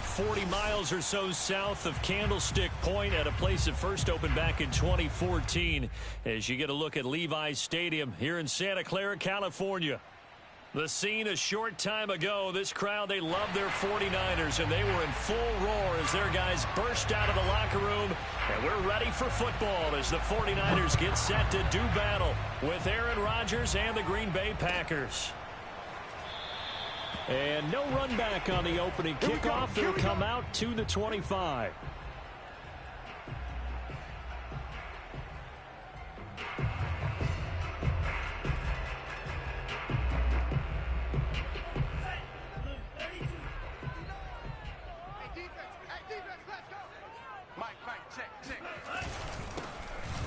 about 40 miles or so south of Candlestick Point at a place that first opened back in 2014 as you get a look at Levi's Stadium here in Santa Clara, California. The scene a short time ago, this crowd, they love their 49ers, and they were in full roar as their guys burst out of the locker room, and we're ready for football as the 49ers get set to do battle with Aaron Rodgers and the Green Bay Packers. And no run back on the opening kickoff. They'll come out to the 25.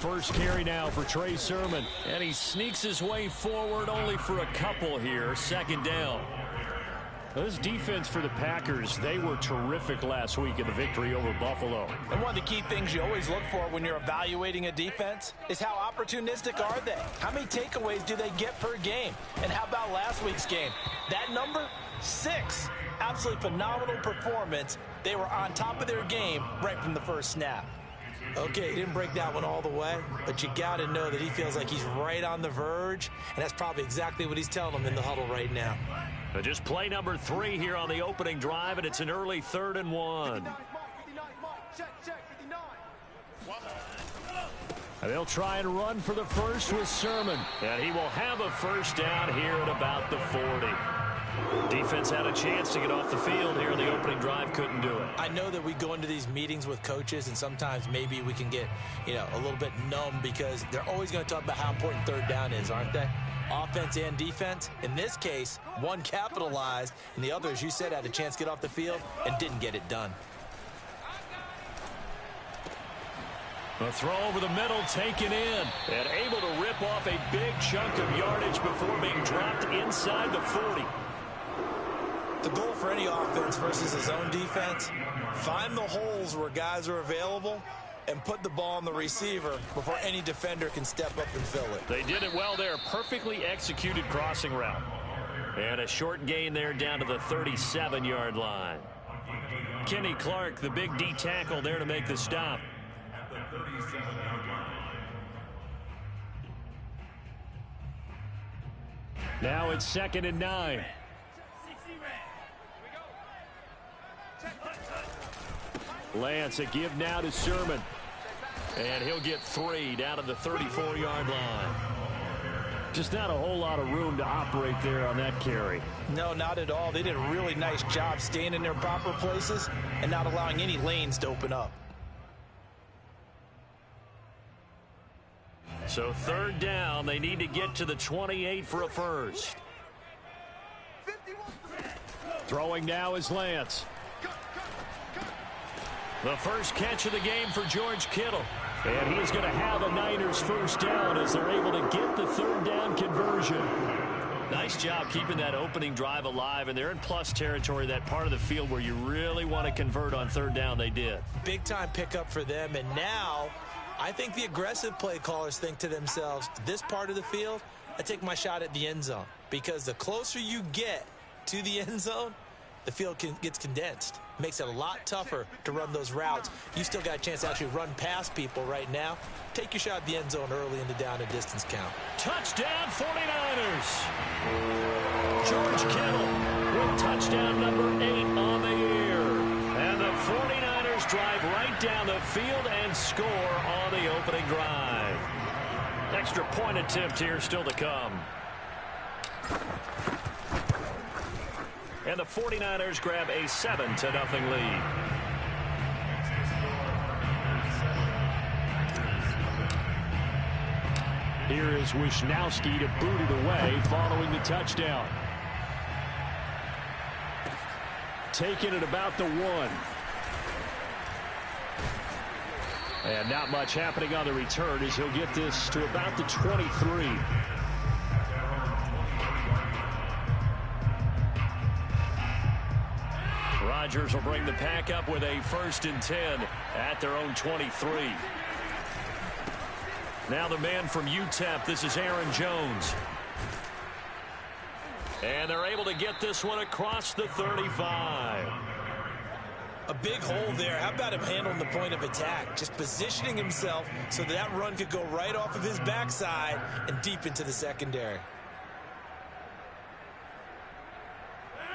First carry now for Trey Sermon. And he sneaks his way forward only for a couple here. Second down. This defense for the Packers, they were terrific last week in the victory over Buffalo. And one of the key things you always look for when you're evaluating a defense is how opportunistic are they? How many takeaways do they get per game? And how about last week's game? That number, 6. Absolutely phenomenal performance. They were on top of their game right from the first snap. Okay, he didn't break that one all the way, but you got to know that he feels like he's right on the verge, and that's probably exactly what he's telling them in the huddle right now. Just play number 3 here on the opening drive, and it's an early 3rd and 1. And they'll try and run for the first with Sermon, and he will have a first down here at about the 40. Defense had a chance to get off the field here in the opening drive, couldn't do it. I know that we go into these meetings with coaches, and sometimes maybe we can get, a little bit numb because they're always going to talk about how important third down is, aren't they? Offense and defense. In this case, one capitalized, and the other, as you said, had a chance to get off the field and didn't get it done. A throw over the middle, taken in, and able to rip off a big chunk of yardage before being dropped inside the 40. The goal for any offense versus his own defense, find the holes where guys are available and put the ball on the receiver before any defender can step up and fill it. They did it well there. Perfectly executed crossing route. And a short gain there down to the 37-yard line. Kenny Clark, the big D tackle there to make the stop. Now it's 2nd and 9. Lance, a give now to Sermon. And he'll get 3 down to the 34-yard line. Just not a whole lot of room to operate there on that carry. No, not at all. They did a really nice job staying in their proper places and not allowing any lanes to open up. So 3rd down, they need to get to the 28 for a first. Throwing now is Lance. The first catch of the game for George Kittle. And he is going to have a Niners first down as they're able to get the 3rd down conversion. Nice job keeping that opening drive alive, and they're in plus territory, that part of the field where you really want to convert on 3rd down. They did. Big time pickup for them, and now I think the aggressive play callers think to themselves, this part of the field, I take my shot at the end zone, because the closer you get to the end zone, the field gets condensed. Makes it a lot tougher to run those routes. You still got a chance to actually run past people right now. Take your shot at the end zone early in the down and distance count. Touchdown 49ers. George Kittle with touchdown number 8 on the year. And the 49ers drive right down the field and score on the opening drive. Extra point attempt here still to come. And the 49ers grab a 7-0 lead. Here is Wisnowski to boot it away following the touchdown. Taking it about the 1. And not much happening on the return as he'll get this to about the 23. Rodgers will bring the pack up with a 1st and 10 at their own 23. Now the man from UTEP, this is Aaron Jones. And they're able to get this one across the 35. A big hole there. How about him handling the point of attack? Just positioning himself so that run could go right off of his backside and deep into the secondary.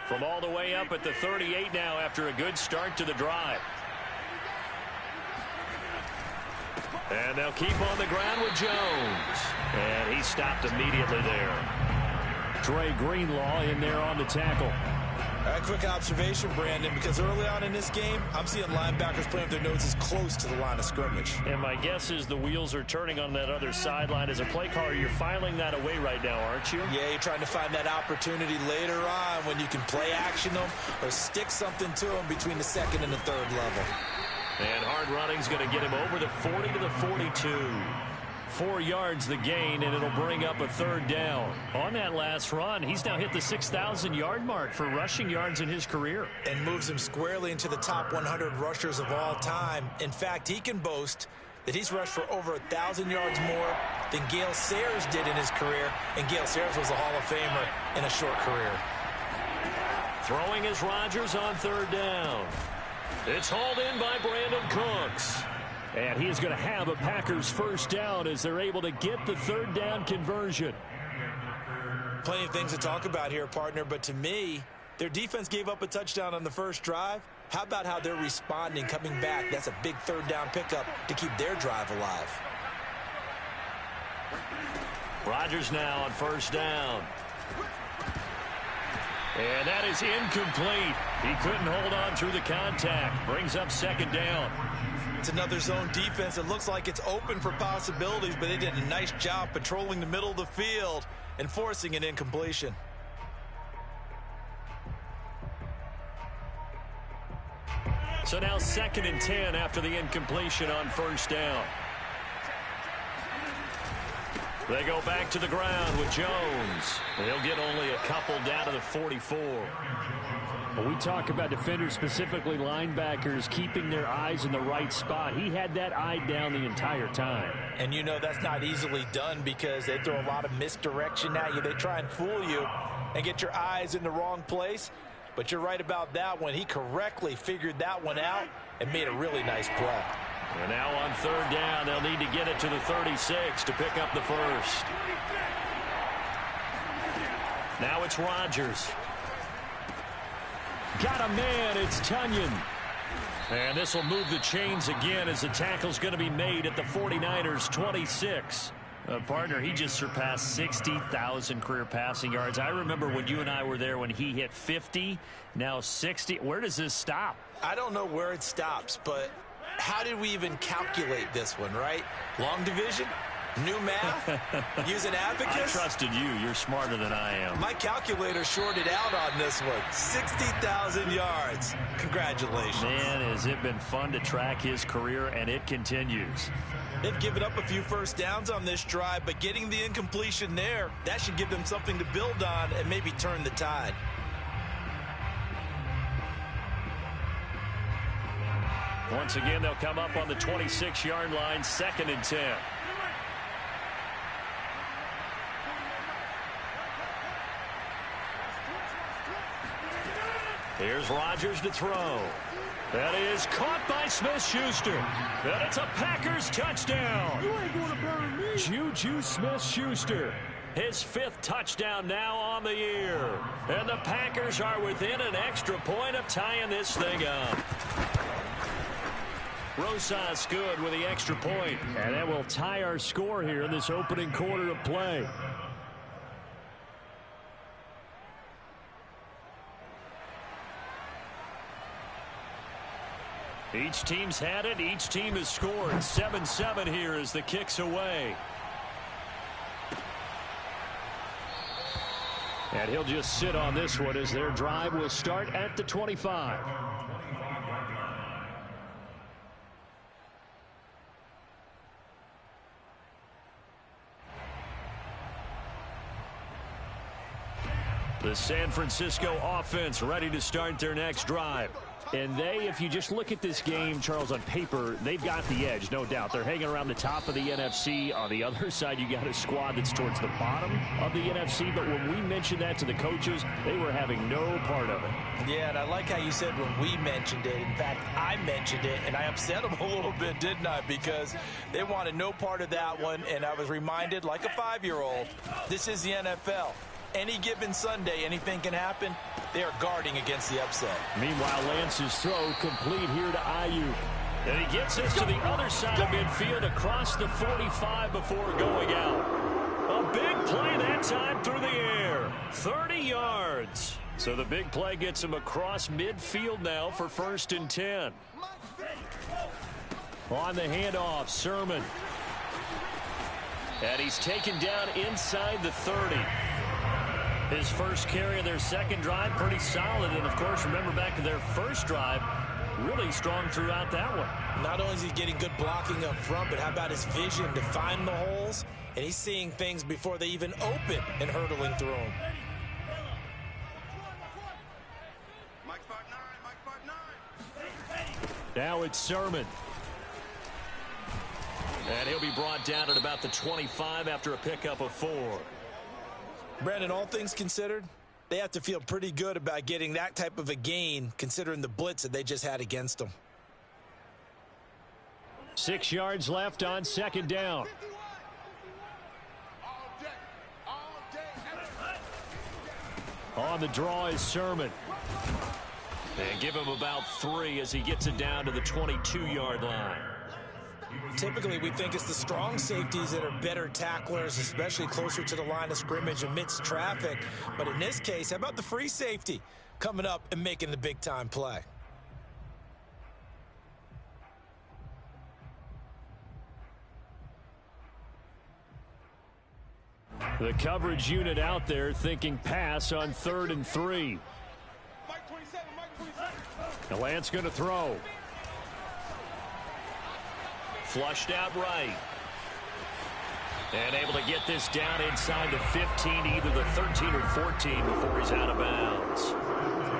From all the way up at the 38 now after a good start to the drive. And they'll keep on the ground with Jones. And he stopped immediately there. Trey Greenlaw in there on the tackle. All right, quick observation, Brandon, because early on in this game, I'm seeing linebackers playing with their noses close to the line of scrimmage. And my guess is the wheels are turning on that other sideline. As a play caller, you're filing that away right now, aren't you? Yeah, you're trying to find that opportunity later on when you can play action them or stick something to them between the second and the third level. And hard running's going to get him over the 40 to the 42. 4 yards the gain, and it'll bring up a third down. On that last run, he's now hit the 6,000-yard mark for rushing yards in his career. And moves him squarely into the top 100 rushers of all time. In fact, he can boast that he's rushed for over 1,000 yards more than Gale Sayers did in his career. And Gale Sayers was a Hall of Famer in a short career. Throwing is Rodgers on third down. It's hauled in by Brandon Cooks. And he is going to have a Packers first down as they're able to get the third down conversion. Plenty of things to talk about here, partner, but to me, their defense gave up a touchdown on the first drive. How about how they're responding, coming back? That's a big third down pickup to keep their drive alive. Rodgers now on first down. And that is incomplete. He couldn't hold on through the contact. Brings up second down. It's another zone defense. It looks like it's open for possibilities, but they did a nice job patrolling the middle of the field and forcing an incompletion. So now 2nd and 10 after the incompletion on first down. They go back to the ground with Jones. He'll get only a couple down to the 44. Well, we talk about defenders, specifically linebackers, keeping their eyes in the right spot. He had that eye down the entire time. And you know that's not easily done because they throw a lot of misdirection at you. They try and fool you and get your eyes in the wrong place. But you're right about that one. He correctly figured that one out and made a really nice play. And now on third down, they'll need to get it to the 36 to pick up the first. Now it's Rodgers. Got a man, it's Tunyon. And this will move the chains again as the tackle's going to be made at the 49ers 26. Partner, he just surpassed 60,000 career passing yards. I remember when you and I were there when he hit 50, now 60. Where does this stop? I don't know where it stops, but how did we even calculate this one, right? Long division? New math? Using abacus? I trusted you. You're smarter than I am. My calculator shorted out on this one. 60,000 yards. Congratulations. Man, has it been fun to track his career, and it continues. They've given up a few first downs on this drive, but getting the incompletion there, that should give them something to build on and maybe turn the tide. Once again, they'll come up on the 26-yard line, 2nd and 10. Here's Rodgers to throw. That is caught by Smith-Schuster. And it's a Packers touchdown. You ain't gonna burn me. Juju Smith-Schuster. His 5th touchdown now on the year. And the Packers are within an extra point of tying this thing up. Rosas good with the extra point. And that will tie our score here in this opening quarter of play. Each team's had it. Each team has scored. 7-7 here as the kick's away. And he'll just sit on this one as their drive will start at the 25. The San Francisco offense ready to start their next drive. And they, if you just look at this game, Charles, on paper, they've got the edge, no doubt. They're hanging around the top of the NFC. On the other side, you got a squad that's towards the bottom of the NFC. But when we mentioned that to the coaches, they were having no part of it. Yeah, and I like how you said when we mentioned it. In fact, I mentioned it, and I upset them a little bit, didn't I? Because they wanted no part of that one, and I was reminded, like a 5-year-old, this is the NFL. Any given Sunday, anything can happen. They are guarding against the upset. Meanwhile, Lance's throw complete here to Ayuk. And he gets this to the other side of midfield across the 45 before going out. A big play that time through the air. 30 yards. So the big play gets him across midfield now for 1st and 10. On the handoff, Sermon. And he's taken down inside the 30. His first carry of their second drive, pretty solid. And, of course, remember back to their first drive, really strong throughout that one. Not only is he getting good blocking up front, but how about his vision to find the holes? And he's seeing things before they even open and hurdling through them. Now it's Sermon. And he'll be brought down at about the 25 after a pickup of 4. Brandon, all things considered, they have to feel pretty good about getting that type of a gain considering the blitz that they just had against them. 6 yards left on 2nd down. On the draw is Sermon. And give him about 3 as he gets it down to the 22-yard line. Typically, we think it's the strong safeties that are better tacklers, especially closer to the line of scrimmage amidst traffic. But in this case, how about the free safety coming up and making the big-time play? The coverage unit out there thinking pass on 3rd and 3. Now Lance going to throw. Flushed out right. And able to get this down inside the 15, either the 13 or 14 before he's out of bounds.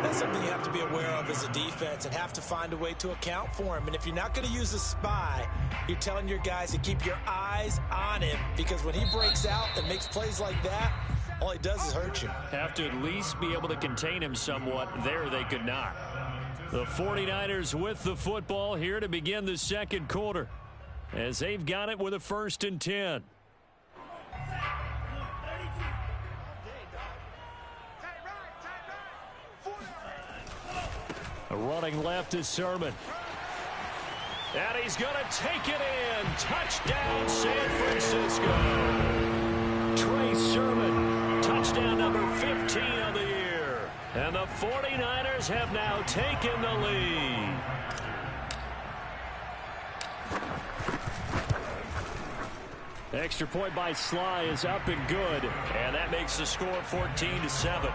That's something you have to be aware of as a defense and have to find a way to account for him. And if you're not going to use a spy, you're telling your guys to keep your eyes on him, because when he breaks out and makes plays like that, all he does is hurt you. Have to at least be able to contain him somewhat. There they could not. The 49ers with the football here to begin the second quarter, as they've got it with a 1st and 10. Running left is Sermon. And he's going to take it in. Touchdown, San Francisco. Trey Sermon. Touchdown number 15 of the year. And the 49ers have now taken the lead. Extra point by Sly is up and good. And that makes the score 14-7.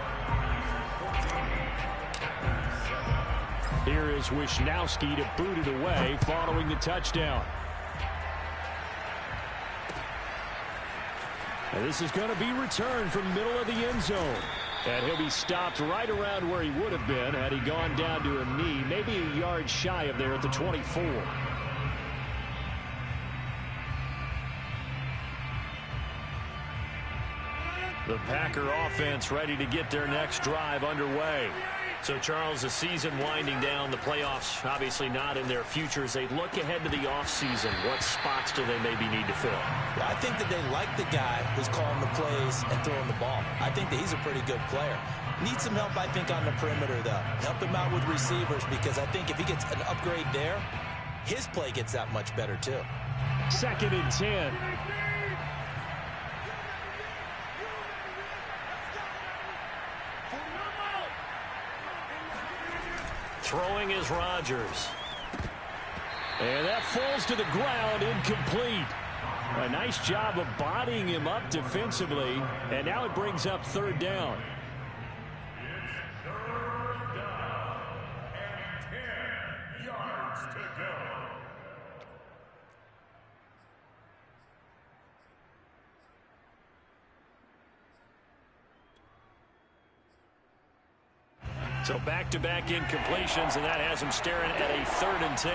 Here is Wisnowski to boot it away following the touchdown. And this is going to be returned from middle of the end zone. And he'll be stopped right around where he would have been had he gone down to a knee, maybe a yard shy of there at the 24. The Packer offense ready to get their next drive underway. So, Charles, the season winding down, the playoffs obviously not in their future. As they look ahead to the offseason, what spots do they maybe need to fill? I think that they like the guy who's calling the plays and throwing the ball. I think that he's a pretty good player. Needs some help, I think, on the perimeter, though. Help him out with receivers, because I think if he gets an upgrade there, his play gets that much better, too. 2nd and 10. Throwing is Rodgers. And that falls to the ground, incomplete. A nice job of bodying him up defensively. And now it brings up 3rd down. It's 3rd down and 10 yards to go. So back-to-back incompletions, and that has him staring at a 3rd and 10.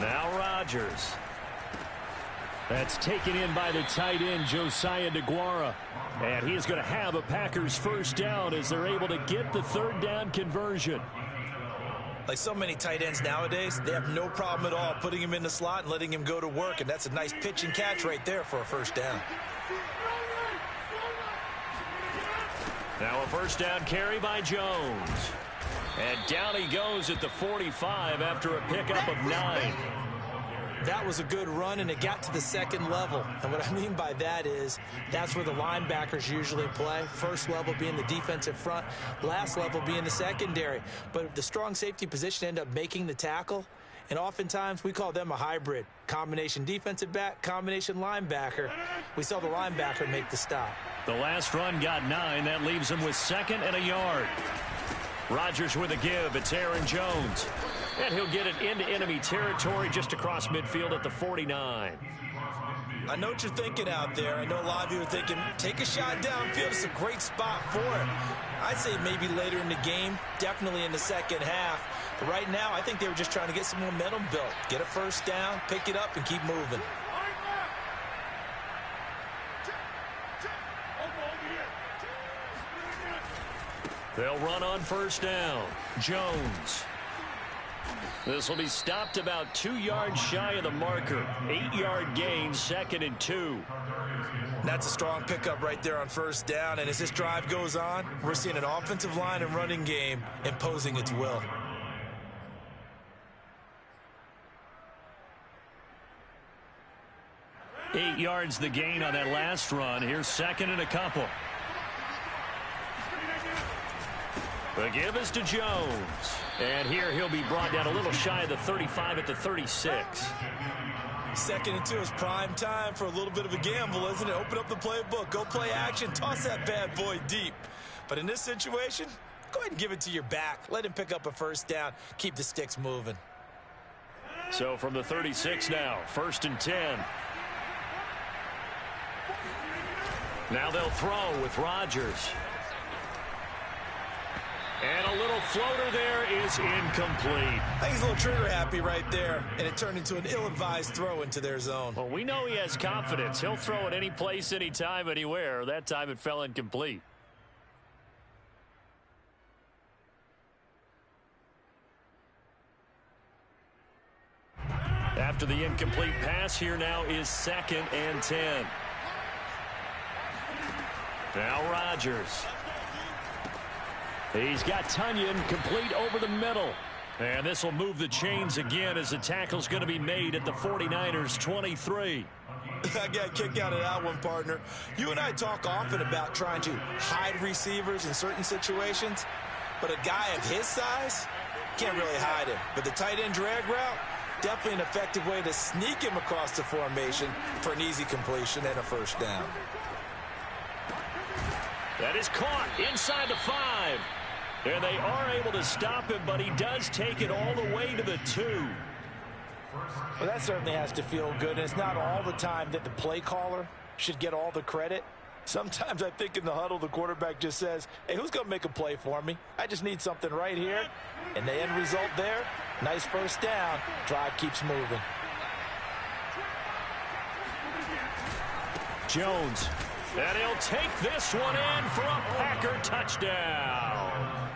Now Rodgers. That's taken in by the tight end, Josiah DeGuara. And he is going to have a Packers first down as they're able to get the 3rd down conversion. Like so many tight ends nowadays, they have no problem at all putting him in the slot and letting him go to work. And that's a nice pitch and catch right there for a first down. Now a first down carry by Jones. And down he goes at the 45 after a pickup of 9. That was a good run, and it got to the 2nd level. And what I mean by that is that's where the linebackers usually play. First level being the defensive front, last level being the secondary. But the strong safety position ended up making the tackle, and oftentimes we call them a hybrid. Combination defensive back, combination linebacker. We saw the linebacker make the stop. The last run got 9. That leaves him with 2nd and a yard. Rodgers with a give. It's Aaron Jones. And he'll get it into enemy territory just across midfield at the 49. I know what you're thinking out there. I know a lot of you are thinking, take a shot downfield. It's a great spot for it. I'd say maybe later in the game, definitely in the second half. But right now, I think they were just trying to get some momentum built. Get a first down, pick it up, and keep moving. They'll run on first down. Jones. This will be stopped about 2 yards shy of the marker. 8-yard gain, 2nd and 2. That's a strong pickup right there on first down. And as this drive goes on, we're seeing an offensive line and running game imposing its will. Eight yards the gain on that last run. Here's 2nd and a couple. The give is to Jones. And here he'll be brought down a little shy of the 35 at the 36. 2nd and 2 is prime time for a little bit of a gamble, isn't it? Open up the playbook, go play action, toss that bad boy deep. But in this situation, go ahead and give it to your back. Let him pick up a first down. Keep the sticks moving. So from the 36 now, 1st and 10. Now they'll throw with Rodgers. And a little floater there is incomplete. I think he's a little trigger happy right there, and it turned into an ill-advised throw into their zone. Well, we know he has confidence. He'll throw it any place, anytime, anywhere. That time it fell incomplete. After the incomplete pass, here now is 2nd and 10. Now Rodgers. He's got Tunyon complete over the middle. And this will move the chains again as the tackle's going to be made at the 49ers 23. I got a kick out of that one, partner. You and I talk often about trying to hide receivers in certain situations, but a guy of his size can't really hide him. But the tight end drag route, definitely an effective way to sneak him across the formation for an easy completion and a first down. That is caught inside the 5. And they are able to stop him, but he does take it all the way to the 2. Well, that certainly has to feel good. And it's not all the time that the play caller should get all the credit. Sometimes I think in the huddle, the quarterback just says, hey, who's going to make a play for me? I just need something right here. And the end result there, nice first down. Drive keeps moving. Jones. And he'll take this one in for a Packer touchdown.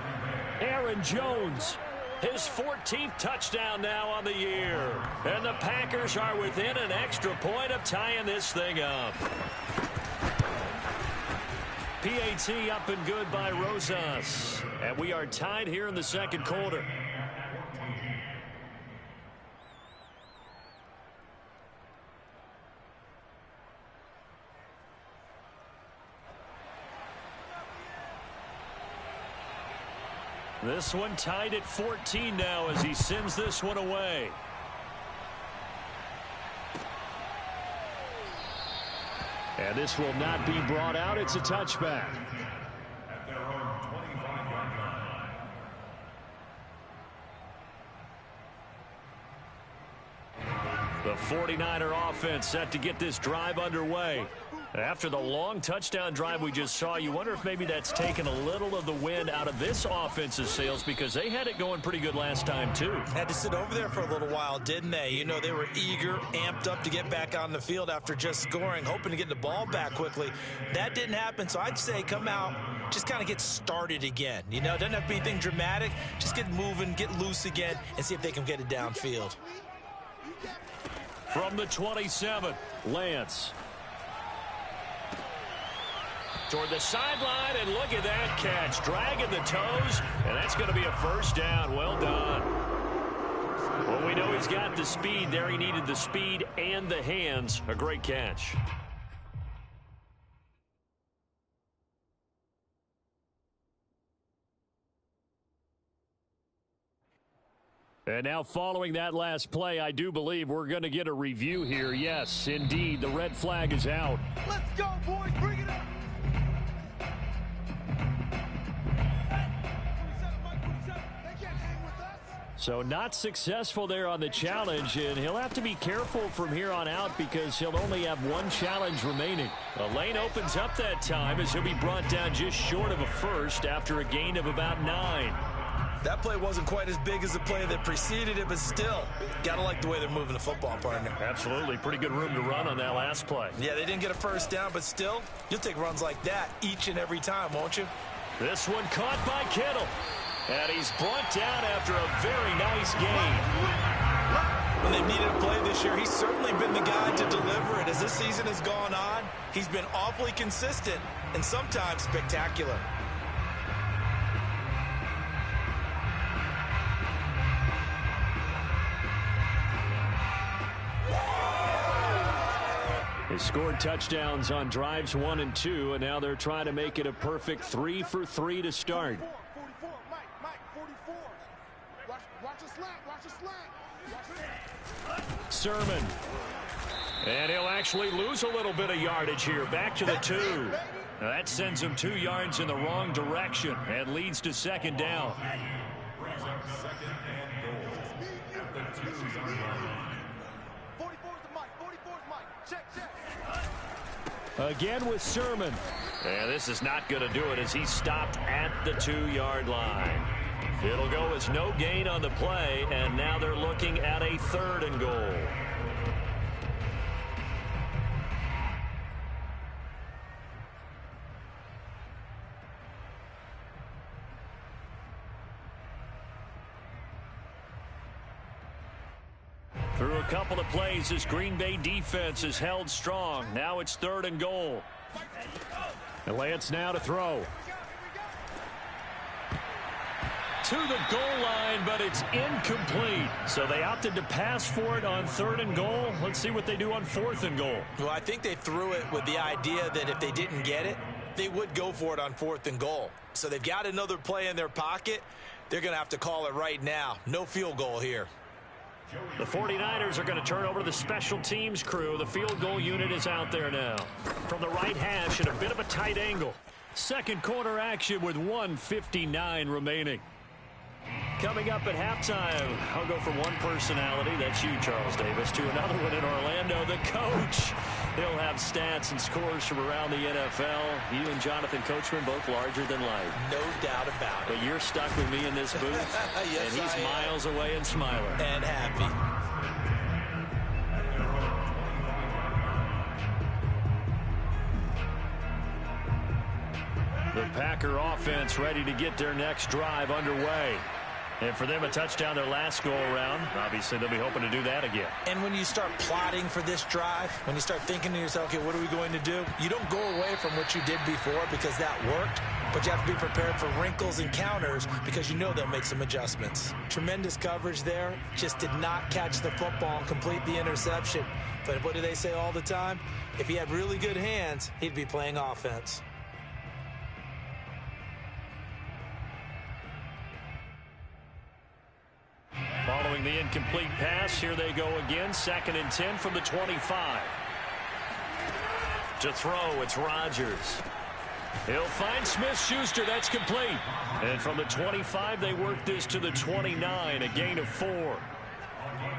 Aaron Jones, his 14th touchdown now on the year. And the Packers are within an extra point of tying this thing up. PAT up and good by Rosas. And we are tied here in the 2nd quarter. This one tied at 14 now as he sends this one away. And this will not be brought out. It's a touchback. At their own 25-yard line. The 49er offense set to get this drive underway. After the long touchdown drive we just saw, you wonder if maybe that's taken a little of the wind out of this offense's sails, because they had it going pretty good last time too. Had to sit over there for a little while, didn't they? You know, they were eager, amped up to get back on the field after just scoring, hoping to get the ball back quickly. That didn't happen, so I'd say come out, just kind of get started again. You know, it doesn't have to be anything dramatic. Just get moving, get loose again, and see if they can get it downfield. From the 27, Lance. Toward the sideline, and look at that catch. Dragging the toes, and that's going to be a first down. Well done. Well, we know he's got the speed there. He needed the speed and the hands. A great catch. And now following that last play, I do believe we're going to get a review here. Yes, indeed, the red flag is out. Let's go, boys. Bring it up. So not successful there on the challenge, and he'll have to be careful from here on out because he'll only have one challenge remaining. The lane opens up that time as he'll be brought down just short of a first after a gain of about 9. That play wasn't quite as big as the play that preceded it, but still, got to like the way they're moving the football, partner. Absolutely. Pretty good room to run on that last play. Yeah, they didn't get a first down, but still, you'll take runs like that each and every time, won't you? This one caught by Kittle. And he's brought down after a very nice game. When they've needed a play this year, he's certainly been the guy to deliver it. As this season has gone on, he's been awfully consistent and sometimes spectacular. They scored touchdowns on drives 1 and 2, and now they're trying to make it a perfect 3 for 3 to start. 44, Mike, 44. Watch a slant, watch a slant. Sermon. And he'll actually lose a little bit of yardage here. Back to the 2. Now that sends him 2 yards in the wrong direction and leads to second down. Again with Sermon. And this is not going to do it as he stopped at the 2-yard line. It'll go as no gain on the play, and now they're looking at a 3rd and goal. Through a couple of plays, this Green Bay defense is held strong. Now it's 3rd and goal. And Lance now to throw. To the goal line, but it's incomplete. So they opted to pass for it on 3rd and goal. Let's see what they do on 4th and goal. Well, I think they threw it with the idea that if they didn't get it, they would go for it on 4th and goal. So they've got another play in their pocket. They're going to have to call it right now. No field goal here. The 49ers are going to turn over to the special teams crew. The field goal unit is out there now. From the right hash at a bit of a tight angle. Second quarter action with 1:59 remaining. Coming up at halftime, I'll go from one personality, that's you, Charles Davis, to another one in Orlando, the coach. He'll have stats and scores from around the NFL. You and Jonathan Coachman, both larger than life. No doubt about it. But you're stuck with me in this booth, yes, and he's miles away and smiling. And happy. The Packer offense ready to get their next drive underway. And for them, a touchdown their last go-around. Obviously, they'll be hoping to do that again. And when you start plotting for this drive, when you start thinking to yourself, okay, what are we going to do? You don't go away from what you did before because that worked, but you have to be prepared for wrinkles and counters because you know they'll make some adjustments. Tremendous coverage there. Just did not catch the football and complete the interception. But what do they say all the time? If he had really good hands, he'd be playing offense. Following the incomplete pass, here they go again. 2nd and 10 from the 25. To throw, it's Rodgers. He'll find Smith-Schuster. That's complete. And from the 25, they work this to the 29, a gain of 4.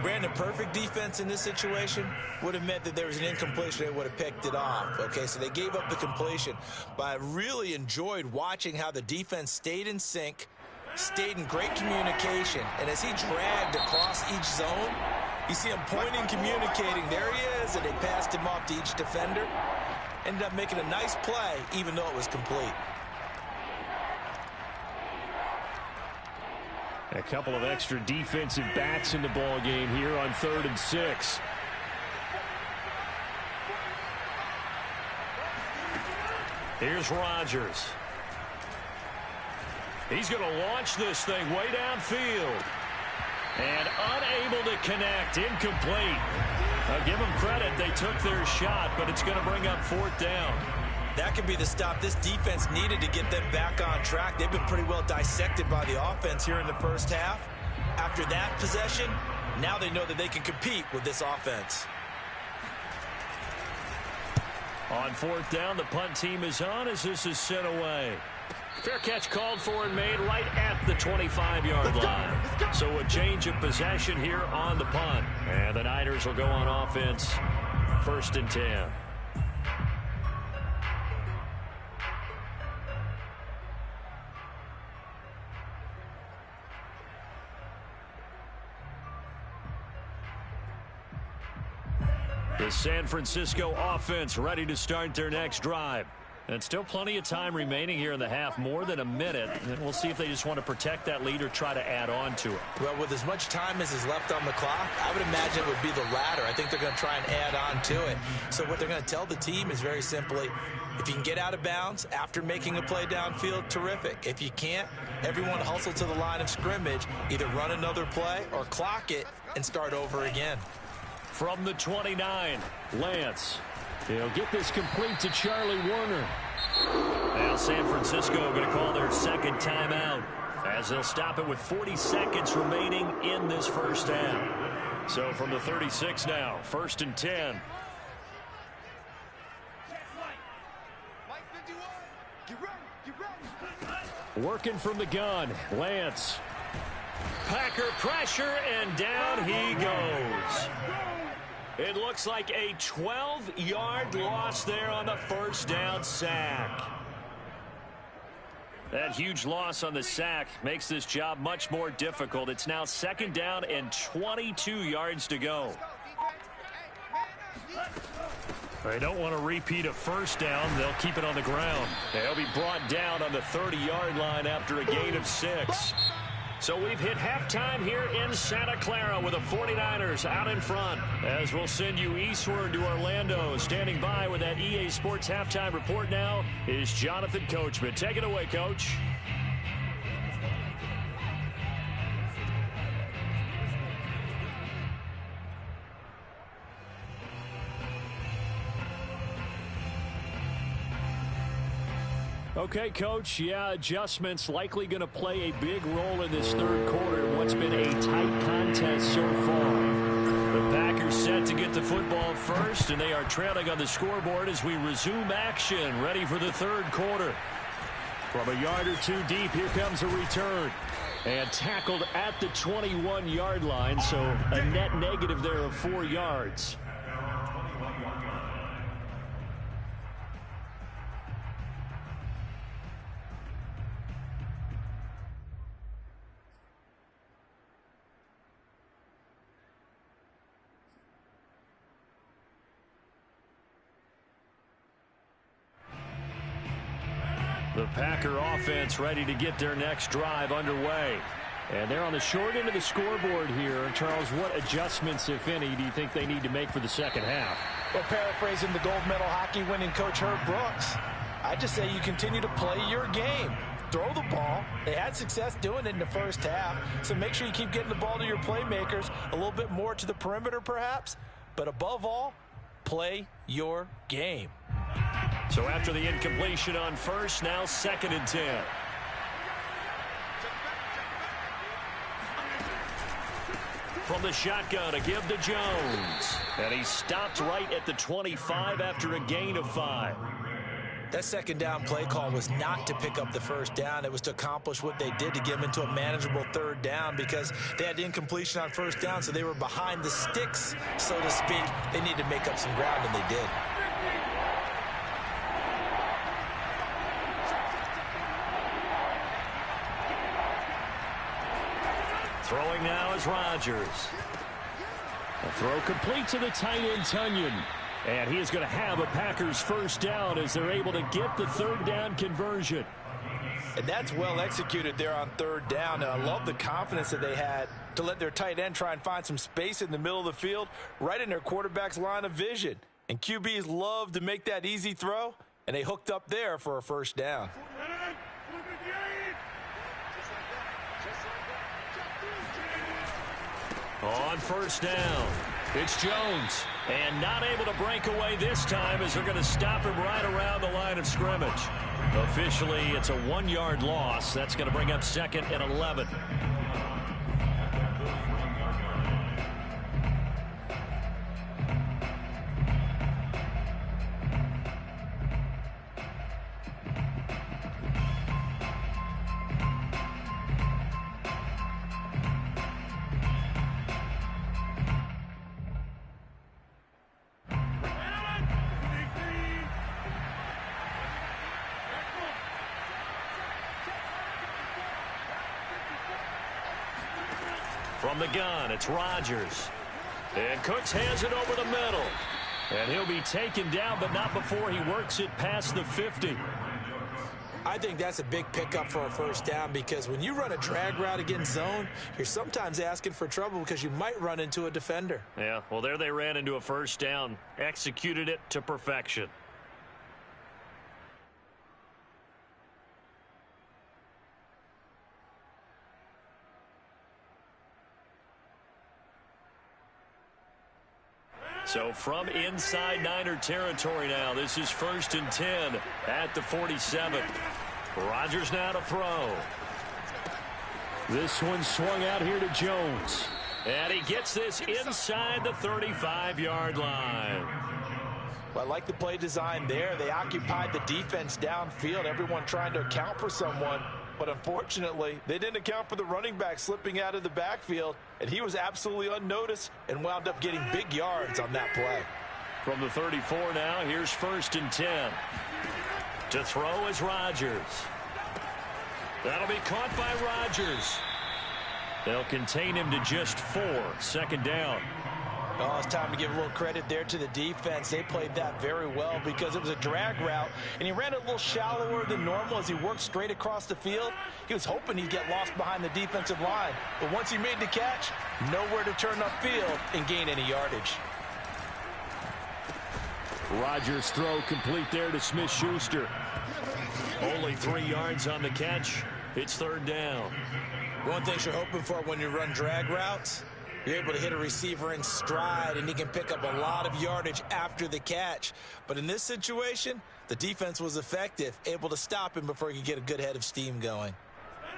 Brandon, perfect defense in this situation would have meant that there was an incompletion. They would have picked it off. Okay, so they gave up the completion. But I really enjoyed watching how the defense stayed in sync, stayed in great communication. And as he dragged across each zone, you see him pointing, communicating. There he is, and they passed him off to each defender. Ended up making a nice play, even though it was complete. A couple of extra defensive backs in the ball game here on 3rd and 6. Here's Rodgers. He's going to launch this thing way downfield. And unable to connect. Incomplete. I'll give them credit. They took their shot, but it's going to bring up 4th down. That could be the stop this defense needed to get them back on track. They've been pretty well dissected by the offense here in the first half. After that possession, now they know that they can compete with this offense. On 4th down, the punt team is on as this is sent away. Fair catch called for and made right at the 25-yard line. So a change of possession here on the punt. And the Niners will go on offense, 1st and 10. The San Francisco offense ready to start their next drive. And still plenty of time remaining here in the half, more than a minute. And we'll see if they just want to protect that lead or try to add on to it. Well, with as much time as is left on the clock, I would imagine it would be the latter. I think they're going to try and add on to it. So what they're going to tell the team is very simply, if you can get out of bounds after making a play downfield, terrific. If you can't, everyone hustle to the line of scrimmage, either run another play or clock it and start over again. From the 29, Lance. They'll get this complete to Charlie Warner. Now San Francisco going to call their second timeout as they'll stop it with 40 seconds remaining in this first half. So from the 36 now, 1st and 10. Working from the gun, Lance. Packer pressure, and down he goes. It looks like a 12-yard loss there on the first down sack. That huge loss on the sack makes this job much more difficult. It's now 2nd down and 22 yards to go. They don't want to repeat a first down. They'll keep it on the ground. They'll be brought down on the 30-yard line after a gain of 6. So we've hit halftime here in Santa Clara with the 49ers out in front. As we'll send you eastward to Orlando. Standing by with that EA Sports halftime report now is Jonathan Coachman. Take it away, Coach. Okay, Coach, yeah, adjustments likely going to play a big role in this 3rd quarter in what's been a tight contest so far. The Packers set to get the football first, and they are trailing on the scoreboard as we resume action, ready for the 3rd quarter. From a yard or two deep, here comes a return. And tackled at the 21-yard line, so a net negative there of 4 yards. The Packer offense ready to get their next drive underway. And they're on the short end of the scoreboard here. Charles, what adjustments, if any, do you think they need to make for the second half? Well, paraphrasing the gold medal hockey winning coach Herb Brooks, I just say you continue to play your game. Throw the ball. They had success doing it in the first half, so make sure you keep getting the ball to your playmakers, a little bit more to the perimeter perhaps, but above all, play your game. So after the incompletion on first, now 2nd and 10. From the shotgun to give to Jones. And he stopped right at the 25 after a gain of 5. That second down play call was not to pick up the first down. It was to accomplish what they did to get them into a manageable third down because they had incompletion on first down, so they were behind the sticks, so to speak. They needed to make up some ground, and they did. Throwing now is Rodgers. A throw complete to the tight end, Tunyon. And he is going to have a Packers first down as they're able to get the third down conversion. And that's well executed there on third down. And I love the confidence that they had to let their tight end try and find some space in the middle of the field, right in their quarterback's line of vision. And QBs love to make that easy throw, and they hooked up there for a first down. On first down, it's Jones. And not able to break away this time as they're going to stop him right around the line of scrimmage. Officially, it's a 1-yard loss. That's going to bring up 2nd and 11. From the gun, it's Rodgers. And Cooks hands it over the middle. And he'll be taken down, but not before he works it past the 50. I think that's a big pickup for a first down because when you run a drag route against zone, you're sometimes asking for trouble because you might run into a defender. Yeah, well, there they ran into a first down, executed it to perfection. So from inside Niner territory now, this is 1st and 10 at the 47. Rodgers now to throw. This one swung out here to Jones. And he gets this inside the 35-yard line. Well, I like the play design there. They occupied the defense downfield, everyone trying to account for someone. But unfortunately, they didn't account for the running back slipping out of the backfield, and he was absolutely unnoticed and wound up getting big yards on that play. From the 34 now, here's 1st and 10. To throw is Rodgers. That'll be caught by Rodgers. They'll contain him to just 4. 2nd down. Oh, it's time to give a little credit there to the defense. They played that very well because it was a drag route, and he ran a little shallower than normal as he worked straight across the field. He was hoping he'd get lost behind the defensive line, but once he made the catch, nowhere to turn upfield and gain any yardage. Rodgers' throw complete there to Smith-Schuster. Only 3 yards on the catch. It's 3rd down. One thing you're hoping for when you run drag routes, you're able to hit a receiver in stride, and he can pick up a lot of yardage after the catch. But in this situation, the defense was effective, able to stop him before he could get a good head of steam going.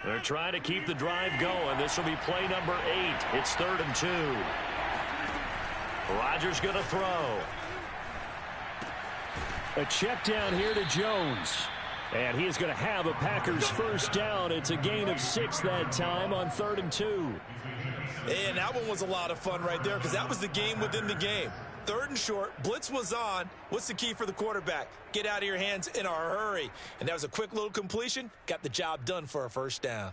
They're trying to keep the drive going. This will be play number 8. It's 3rd and 2. Rodgers going to throw. A check down here to Jones. And he is going to have a Packers first down. It's a gain of 6 that time on 3rd and 2. And that one was a lot of fun right there because that was the game within the game. 3rd and short, blitz was on. What's the key for the quarterback? Get out of your hands in a hurry. And that was a quick little completion. Got the job done for a first down.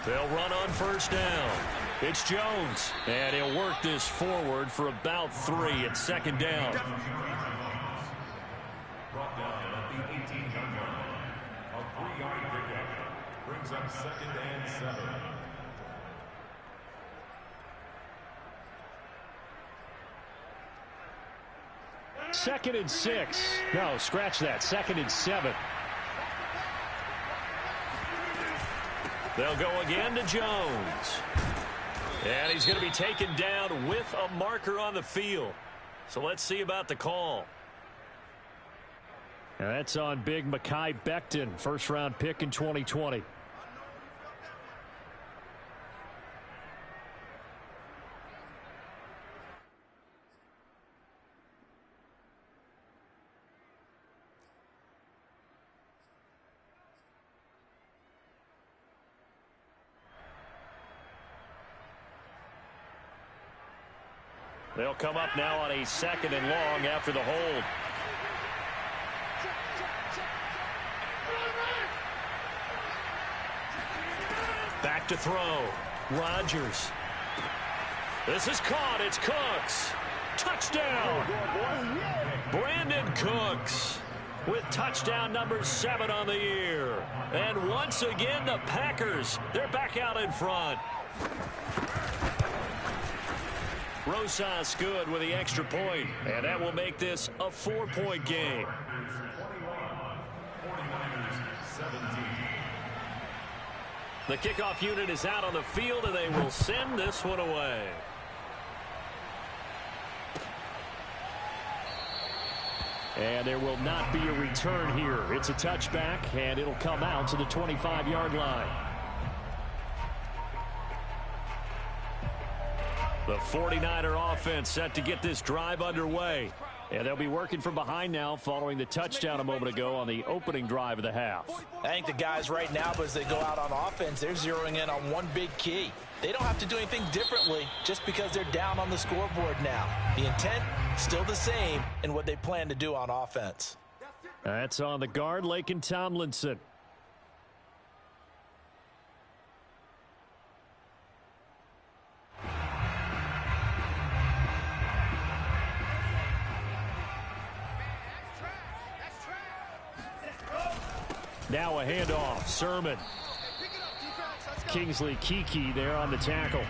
They'll run on first down. It's Jones. And he'll work this forward for about 3 at 2nd down. Brought down at the 18-yard line. A 3-yard pickup brings up 2nd and 7. Second and 6. No, scratch that. 2nd and 7. They'll go again to Jones. And he's going to be taken down with a marker on the field. So let's see about the call. And that's on big Mekhi Becton, first-round pick in 2020. They'll come up now on a 2nd and long after the hold. Back to throw. Rodgers. This is caught. It's Cooks. Touchdown. Brandon Cooks with touchdown number 7 on the year. And once again, the Packers, they're back out in front. Rosas good with the extra point, and that will make this a 4-point game. The kickoff unit is out on the field, and they will send this one away. And there will not be a return here. It's a touchback, and it'll come out to the 25-yard line. The 49er offense set to get this drive underway. And they'll be working from behind now following the touchdown a moment ago on the opening drive of the half. I think the guys right now, as they go out on offense, they're zeroing in on one big key. They don't have to do anything differently just because they're down on the scoreboard now. The intent still the same in what they plan to do on offense. That's on the guard, Laken Tomlinson. Now a handoff. Sermon. Kingsley Kiki there on the tackle.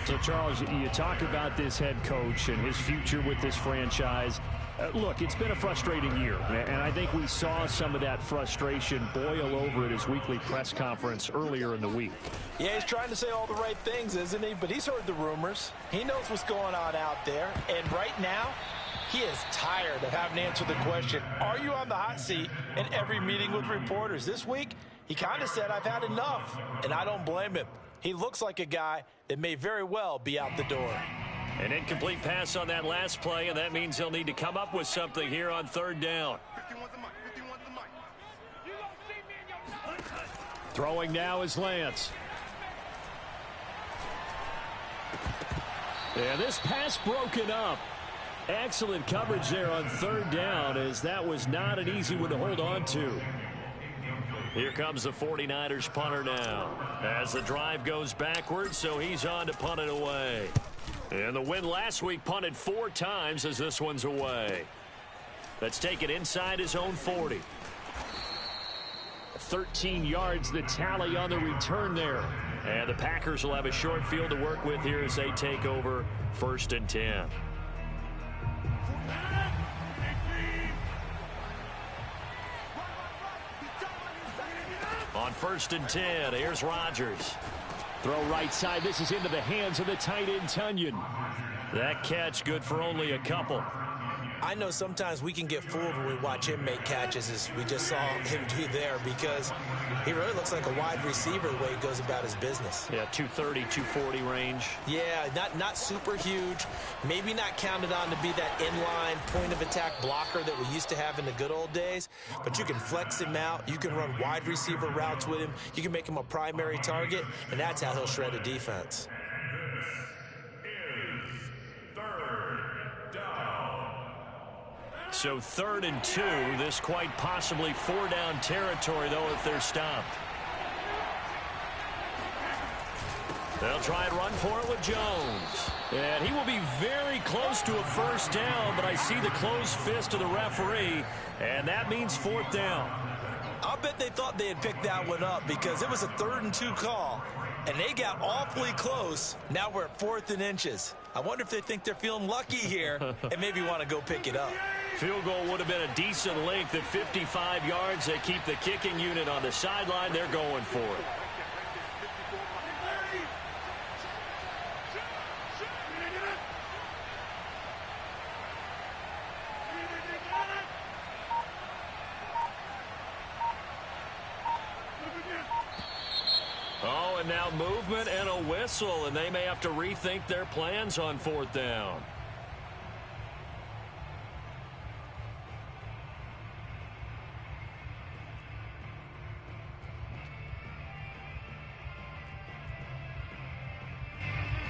So, Charles, you talk about this head coach and his future with this franchise. Look, it's been a frustrating year, and I think we saw some of that frustration boil over at his weekly press conference earlier in the week. Yeah, he's trying to say all the right things, isn't he? But he's heard the rumors. He knows what's going on out there. And right now, he is tired of having to answer the question, are you on the hot seat, in every meeting with reporters. This week, he kind of said, I've had enough, and I don't blame him. He looks like a guy that may very well be out the door. An incomplete pass on that last play, and that means he'll need to come up with something here on 3rd down. Throwing now is Lance. Yeah, this pass broken up. Excellent coverage there on 3rd down, as that was not an easy one to hold on to. Here comes the 49ers punter now as the drive goes backwards, so he's on to punt it away. And the win last week punted 4 times as this one's away. Let's take it inside his own 40. 13 yards the tally on the return there. And the Packers will have a short field to work with here as they take over 1st and 10. On 1st and 10, here's Rodgers. Throw right side. This is into the hands of the tight end, Tunyon. That catch good for only a couple. I know sometimes we can get fooled when we watch him make catches, as we just saw him do there, because he really looks like a wide receiver the way he goes about his business. Yeah, 230, 240 range. Yeah, not super huge. Maybe not counted on to be that inline point-of-attack blocker that we used to have in the good old days, but you can flex him out. You can run wide receiver routes with him. You can make him a primary target, and that's how he'll shred a defense. So 3rd and 2, this quite possibly 4-down territory, though, if they're stopped. They'll try and run for it with Jones. And he will be very close to a 1st down, but I see the closed fist of the referee, and that means 4th down. I'll bet they thought they had picked that one up because it was a 3rd and 2 call, and they got awfully close. Now we're at 4th and inches. I wonder if they think they're feeling lucky here and maybe want to go pick it up. Field goal would have been a decent length at 55 yards. They keep the kicking unit on the sideline. They're going for it. of movement and a whistle, and they may have to rethink their plans on 4th down.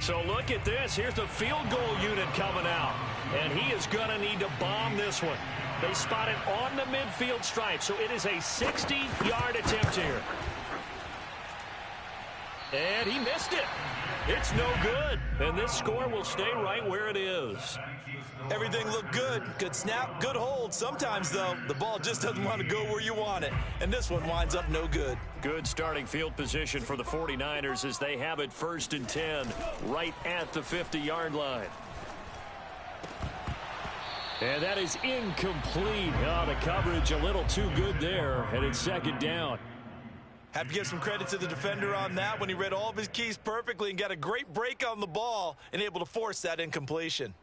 So look at this. Here's the field goal unit coming out. And he is going to need to bomb this one. They spot it on the midfield stripe. So it is a 60-yard attempt here. And he missed it. It's no good. And this score will stay right where it is. Everything looked good. Good snap, good hold. Sometimes, though, the ball just doesn't want to go where you want it. And this one winds up no good. Good starting field position for the 49ers as they have it 1st and 10 right at the 50-yard line. And that is incomplete. Oh, the coverage a little too good there, and it's 2nd down. Have to give some credit to the defender on that when he read all of his keys perfectly and got a great break on the ball and able to force that incompletion.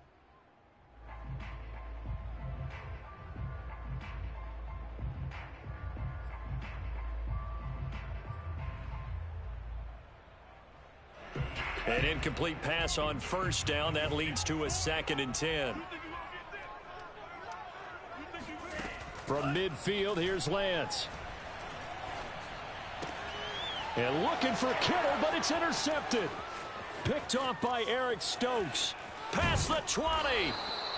An incomplete pass on 1st down. That leads to a 2nd and 10. From midfield, here's Lance. And looking for Kittle, but it's intercepted. Picked off by Eric Stokes. Past the 20.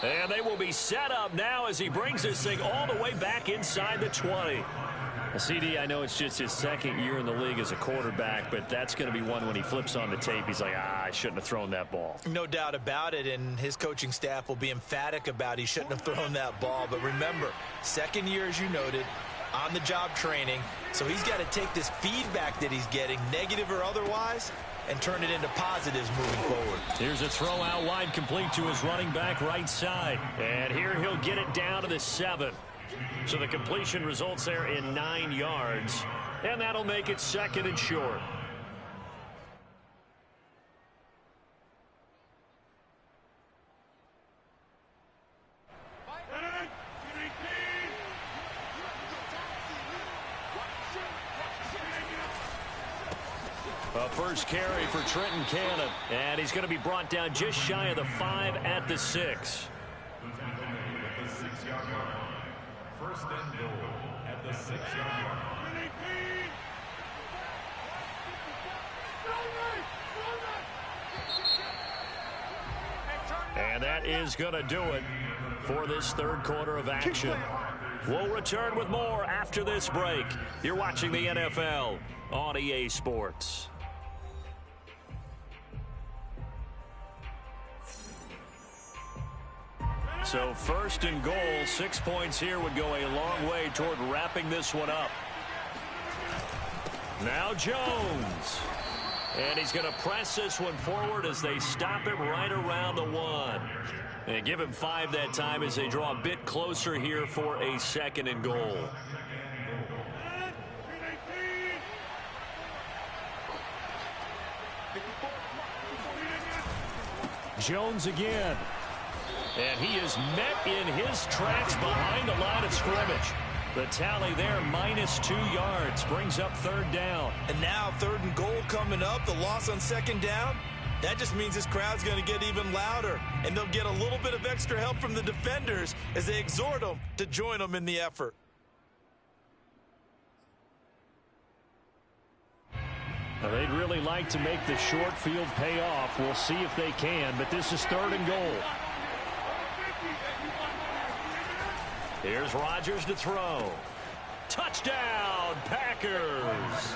And they will be set up now as he brings this thing all the way back inside the 20. CD, I know it's just his 2nd year in the league as a quarterback, but that's going to be one when he flips on the tape. He's like, I shouldn't have thrown that ball. No doubt about it, and his coaching staff will be emphatic about he shouldn't have thrown that ball. But remember, 2nd year, as you noted, on-the-job training. So he's got to take this feedback that he's getting, negative or otherwise, and turn it into positives moving forward. Here's a throw out wide, complete to his running back right side. And here he'll get it down to the 7. So the completion results there in 9 yards. And that'll make it 2nd and short. A first carry for Trenton Cannon. And he's going to be brought down just shy of the 5 at the 6. At the 6-yard line. 1st and goal at the 6-yard line. And that is going to do it for this 3rd quarter of action. We'll return with more after this break. You're watching the NFL on EA Sports. So 1st and goal, 6 points here would go a long way toward wrapping this one up. Now Jones. And he's going to press this one forward as they stop it right around the 1. And give him 5 that time as they draw a bit closer here for a 2nd and goal. Jones again. And he is met in his tracks behind the line of scrimmage. The tally there, -2 yards, brings up 3rd down. And now 3rd and goal coming up, the loss on 2nd down. That just means this crowd's going to get even louder, and they'll get a little bit of extra help from the defenders as they exhort them to join them in the effort. Now, they'd really like to make the short field pay off. We'll see if they can, but this is 3rd and goal. Here's Rodgers to throw. Touchdown, Packers.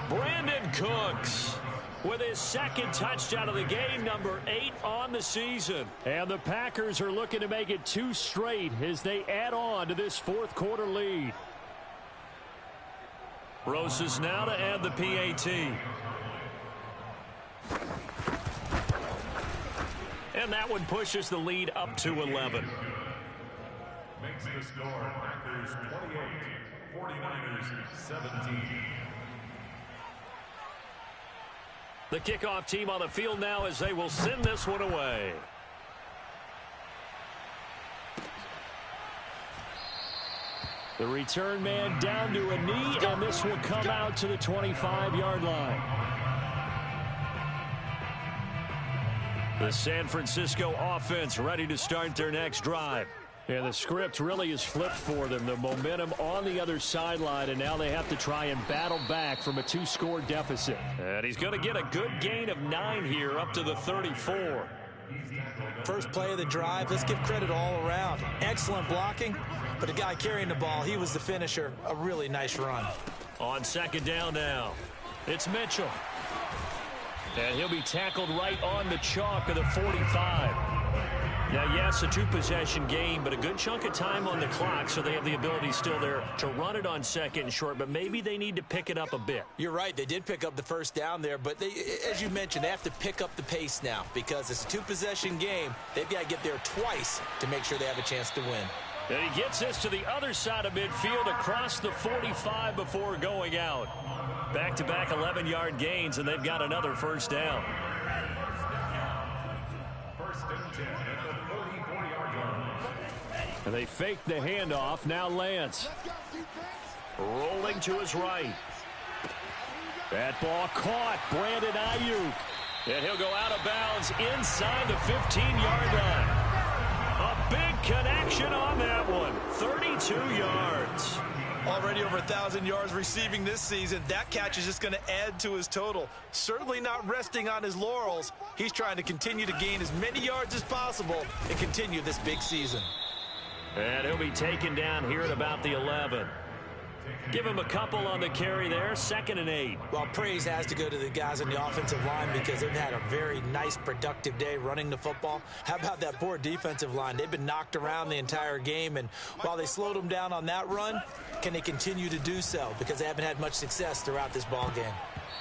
Brandon Cooks with his 2nd touchdown of the game, number 8 on the season. And the Packers are looking to make it 2 straight as they add on to this 4th quarter lead. Roses now to add the PAT. And that one pushes the lead up to 11. Makes the score Packers 28, 49ers 17. The kickoff team on the field now as they will send this one away. The return man down to a knee, and this will come out to the 25-yard line. The San Francisco offense ready to start their next drive. Yeah, the script really is flipped for them. The momentum on the other sideline, and now they have to try and battle back from a 2-score deficit. And he's going to get a good gain of 9 here up to the 34. First play of the drive, let's give credit all around. Excellent blocking, but the guy carrying the ball, he was the finisher. A really nice run. On second down now, it's Mitchell. And he'll be tackled right on the chalk of the 45. Now, yes, a 2-possession game, but a good chunk of time on the clock, so they have the ability still there to run it on second and short, but maybe they need to pick it up a bit. You're right. They did pick up the first down there, but they, as you mentioned, they have to pick up the pace now because it's a 2-possession game. They've got to get there twice to make sure they have a chance to win. And he gets this to the other side of midfield across the 45 before going out. Back-to-back 11-yard gains, and they've got another first down. First and 10 at the 44-yard line. And they fake the handoff. Now Lance. Rolling to his right. That ball caught. Brandon Ayuk. And he'll go out of bounds inside the 15-yard line. A big connection on that one. 32 yards. Already over 1,000 yards receiving this season. That catch is just going to add to his total. Certainly not resting on his laurels. He's trying to continue to gain as many yards as possible and continue this big season. And he'll be taken down here at about the 11. Give him a couple on the carry there. 2nd and 8. Well, praise has to go to the guys on the offensive line because they've had a very nice, productive day running the football. How about that poor defensive line? They've been knocked around the entire game, and while they slowed them down on that run, can they continue to do so? Because they haven't had much success throughout this ball game.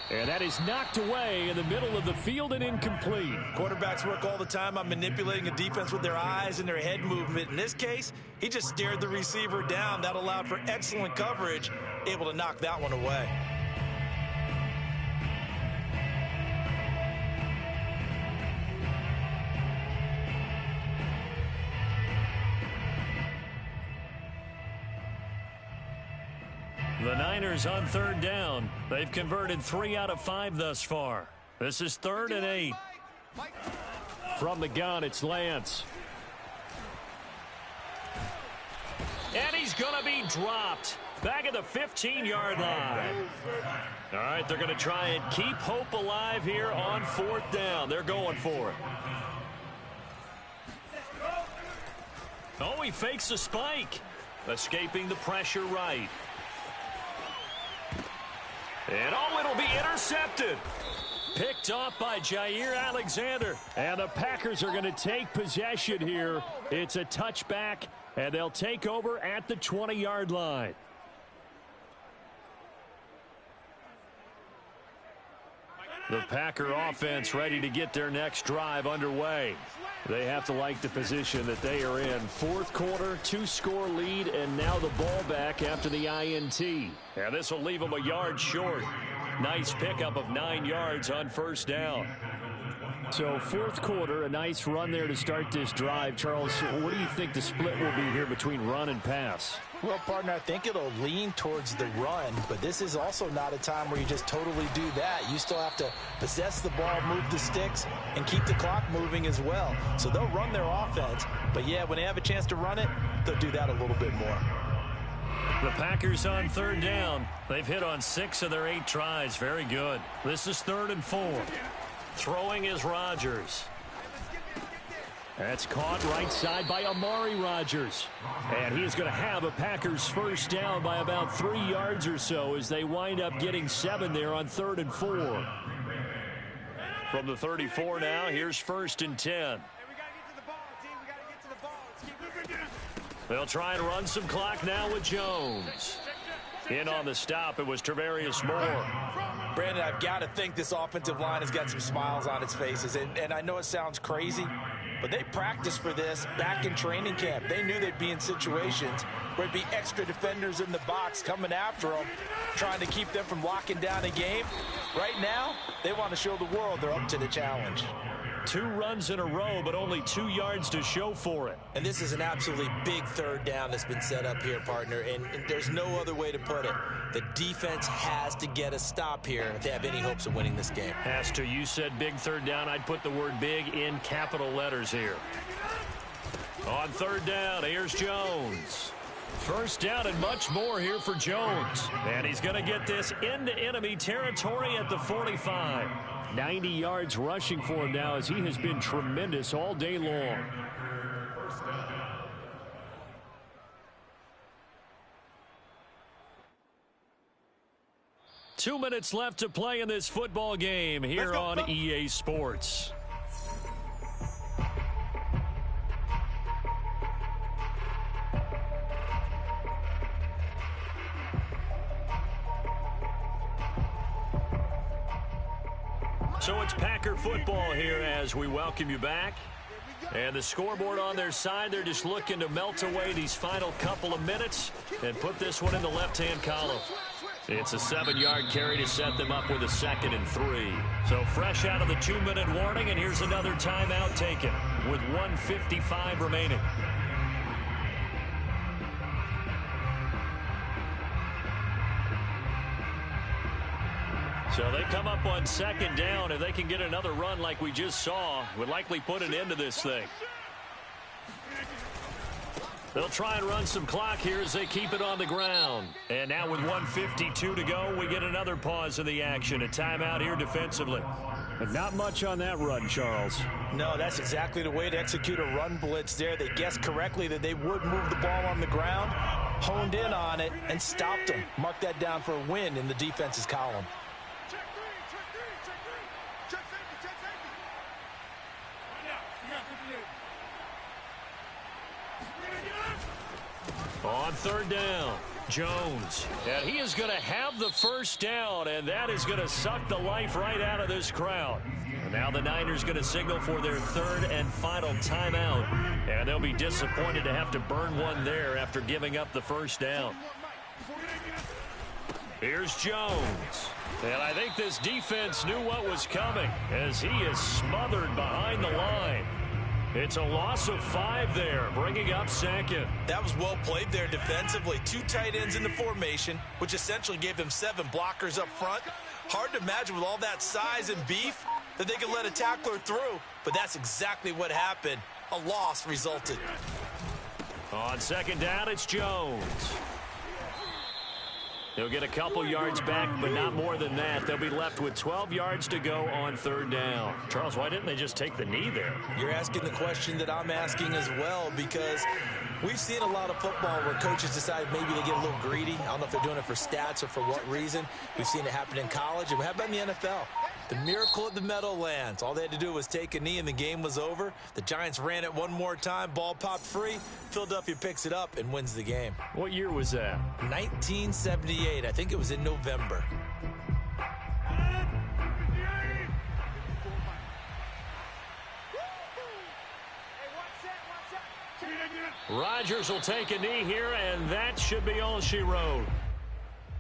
And that is knocked away in the middle of the field and incomplete. Quarterbacks work all the time on manipulating a defense with their eyes and their head movement. In this case, he just stared the receiver down. That allowed for excellent coverage, able to knock that one away. The Niners on 3rd down. They've converted 3 out of 5 thus far. This is 3rd and 8. From the gun, it's Lance. And he's going to be dropped back at the 15-yard line. All right, they're going to try and keep hope alive here on 4th down. They're going for it. Oh, he fakes a spike. Escaping the pressure right. And oh, it'll be intercepted. Picked off by Jair Alexander. And the Packers are going to take possession here. It's a touchback, and they'll take over at the 20-yard line. The Packer offense ready to get their next drive underway. They have to like the position that they are in. 4th quarter, 2-score lead, and now the ball back after the INT. And this will leave them a yard short. Nice pickup of 9 yards on 1st down. So 4th quarter, a nice run there to start this drive. Charles, what do you think the split will be here between run and pass? Well, partner, I think it'll lean towards the run, but this is also not a time where you just totally do that. You still have to possess the ball, move the sticks, and keep the clock moving as well. So they'll run their offense, but yeah, when they have a chance to run it, they'll do that a little bit more. The Packers on 3rd down. They've hit on 6 of their 8 tries. Very good. This is 3rd and 4. Throwing is Rodgers. That's caught right side by Amari Rodgers. And he is going to have a Packers first down by about 3 yards or so as they wind up getting 7 there on 3rd and 4. From the 34 now, here's 1st and 10. They'll try and run some clock now with Jones. In on the stop, it was Travarius Moore. Brandon, I've got to think this offensive line has got some smiles on its faces. And I know it sounds crazy, but they practiced for this back in training camp. They knew they'd be in situations where there'd be extra defenders in the box coming after them, trying to keep them from locking down a game. Right now, they want to show the world they're up to the challenge. 2 runs in a row, but only 2 yards to show for it. And this is an absolutely big third down that's been set up here, partner, and there's no other way to put it. The defense has to get a stop here if they have any hopes of winning this game. Has to. You said big third down. I'd put the word big in capital letters here. On third down, here's Jones. First down and much more here for Jones. And he's going to get this into enemy territory at the 45. 90 yards rushing for him now as he has been tremendous all day long. 2 minutes left to play in this football game here on EA Sports. So it's Packer football here as we welcome you back. And the scoreboard on their side, they're just looking to melt away these final couple of minutes and put this one in the left-hand column. It's a 7-yard carry to set them up with a 2nd and 3. So fresh out of the 2-minute warning, and here's another timeout taken with 1:55 remaining. So they come up on 2nd down. If they can get another run like we just saw, would likely put an end to this thing. They'll try and run some clock here as they keep it on the ground. And now with 1:52 to go, we get another pause in the action. A timeout here defensively. But not much on that run, Charles. No, that's exactly the way to execute a run blitz there. They guessed correctly that they would move the ball on the ground, honed in on it, and stopped them. Mark that down for a win in the defense's column. On third down, Jones. And he is going to have the first down, and that is going to suck the life right out of this crowd. And now the Niners going to signal for their 3rd and final timeout. And they'll be disappointed to have to burn one there after giving up the first down. Here's Jones. And I think this defense knew what was coming as he is smothered behind the line. It's a loss of 5 there, bringing up 2nd. That was well played there defensively. 2 tight ends in the formation, which essentially gave them 7 blockers up front. Hard to imagine with all that size and beef that they could let a tackler through, but that's exactly what happened. A loss resulted. On 2nd down, it's Jones. He'll get a couple yards back, but not more than that. They'll be left with 12 yards to go on 3rd down. Charles, why didn't they just take the knee there? You're asking the question that I'm asking as well, because we've seen a lot of football where coaches decide maybe they get a little greedy. I don't know if they're doing it for stats or for what reason. We've seen it happen in college, and how about in the NFL? The miracle at the Meadowlands. All they had to do was take a knee and the game was over. The Giants ran it one more time. Ball popped free. Philadelphia picks it up and wins the game. What year was that? 1978. I think it was in November. Rodgers will take a knee here, and that should be all she wrote.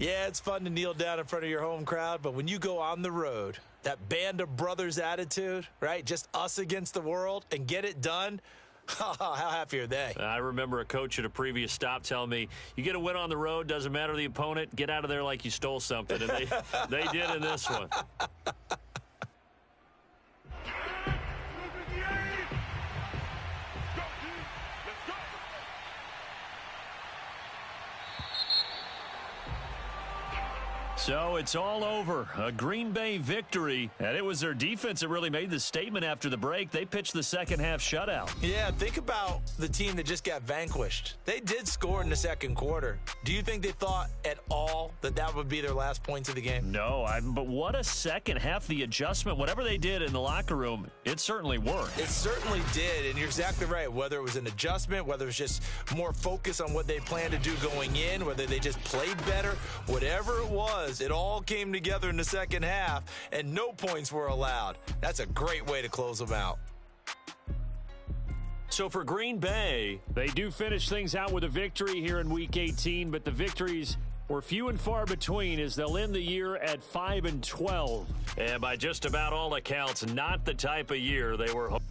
Yeah, it's fun to kneel down in front of your home crowd, but when you go on the road, that band of brothers attitude, right? Just us against the world and get it done. How happy are they? I remember a coach at a previous stop telling me, you get a win on the road, doesn't matter the opponent, get out of there like you stole something. And they did in this one. So it's all over. A Green Bay victory, and it was their defense that really made the statement after the break. They pitched the second half shutout. Yeah, think about the team that just got vanquished. They did score in the second quarter. Do you think they thought at all that that would be their last points of the game? No, but what a second half. The adjustment, whatever they did in the locker room, it certainly worked. It certainly did, and you're exactly right. Whether it was an adjustment, whether it was just more focus on what they planned to do going in, whether they just played better, whatever it was, it all came together in the second half, and no points were allowed. That's a great way to close them out. So for Green Bay, they do finish things out with a victory here in Week 18, but the victories were few and far between as they'll end the year at 5-12. And by just about all accounts, not the type of year they were hoping.